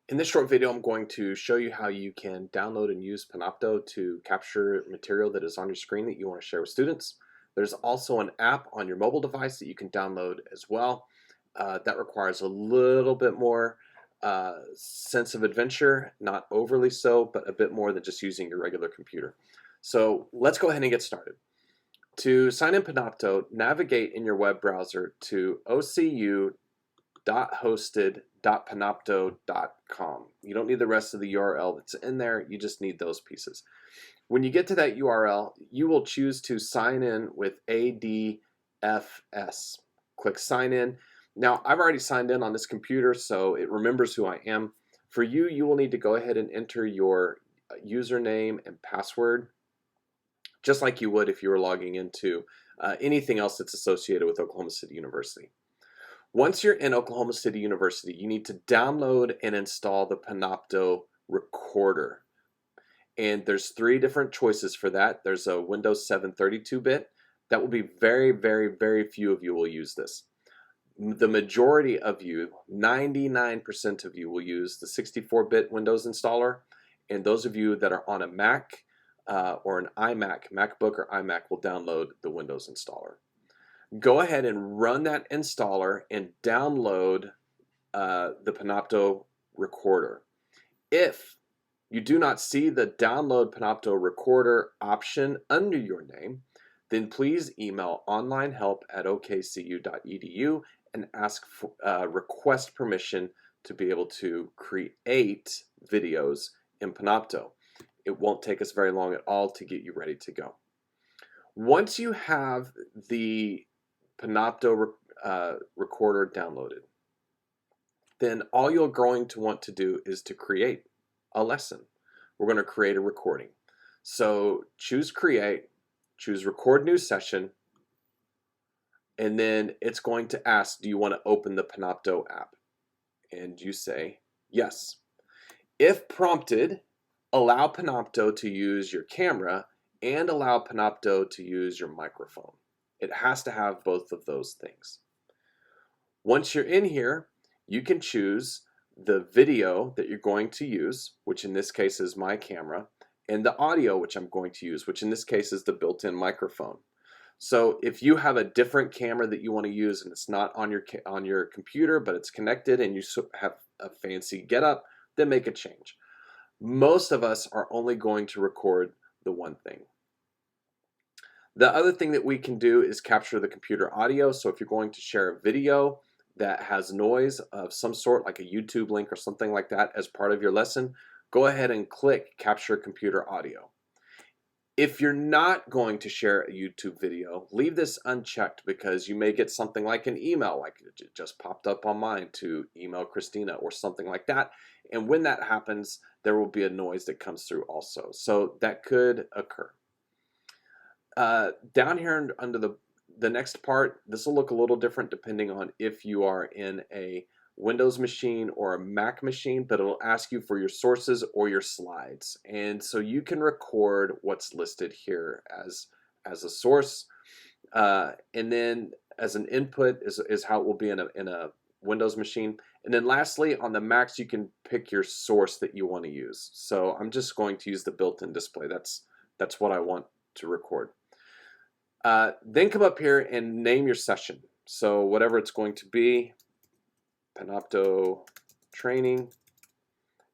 In this short video, I'm going to show you how you can download and use Panopto to capture material that is on your screen that you want to share with students. There's also an app on your mobile device that you can download as well. That requires a little bit more sense of adventure, not overly so, but a bit more than just using your regular computer. So let's go ahead and get started. To sign in Panopto, navigate in your web browser to ocu.hosted.panopto.com. You don't need the rest of the URL that's in there, you just need those pieces. When you get to that URL, you will choose to sign in with ADFS. Click sign in. Now, I've already signed in on this computer, so it remembers who I am. For you, you will need to go ahead and enter your username and password, just like you would if you were logging into anything else that's associated with Oklahoma City University. Once you're in Oklahoma City University, you need to download and install the Panopto recorder. And there's three different choices for that. There's a Windows 7 32-bit. That will be very, very, very few of you will use this. The majority of you, 99% of you, will use the 64-bit Windows installer. And those of you that are on a Mac or an iMac, MacBook or iMac, will download the Windows installer. Go ahead and run that installer and download the Panopto recorder. If you do not see the download Panopto recorder option under your name, then please email onlinehelp@okcu.edu and request permission to be able to create videos in Panopto. It won't take us very long at all to get you ready to go. Once you have the Panopto recorder downloaded, then all you're going to want to do is to create a lesson. We're going to create a recording. So choose create, choose record new session, and then it's going to ask, do you want to open the Panopto app? And you say yes. If prompted, allow Panopto to use your camera and allow Panopto to use your microphone. It has to have both of those things. Once you're in here, you can choose the video that you're going to use, which in this case is my camera, and the audio, which I'm going to use, which in this case is the built-in microphone. So if you have a different camera that you want to use and it's not on your computer, but it's connected and you have a fancy getup, then make a change. Most of us are only going to record the one thing. The other thing that we can do is capture the computer audio. So if you're going to share a video that has noise of some sort, like a YouTube link or something like that as part of your lesson, go ahead and click capture computer audio. If you're not going to share a YouTube video, leave this unchecked because you may get something like an email, like it just popped up on mine to email Christina or something like that. And when that happens, there will be a noise that comes through also. So that could occur. Down here under the next part, this will look a little different depending on if you are in a Windows machine or a Mac machine, but it'll ask you for your sources or your slides. And so you can record what's listed here as a source. And then as an input is how it will be in a Windows machine. And then lastly, on the Macs, you can pick your source that you want to use. So I'm just going to use the built-in display. That's what I want to record. Then come up here and name your session. So whatever it's going to be, Panopto training.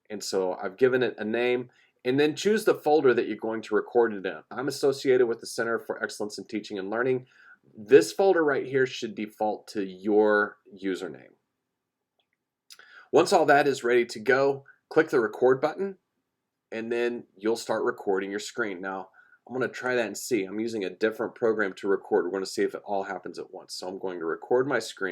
And so I've given it a name. And then choose the folder that you're going to record it in. I'm associated with the Center for Excellence in Teaching and Learning. This folder right here should default to your username. Once all that is ready to go, click the record button, and then you'll start recording your screen. Now, I'm going to try that and see. I'm using a different program to record. We're going to see if it all happens at once. So I'm going to record my screen.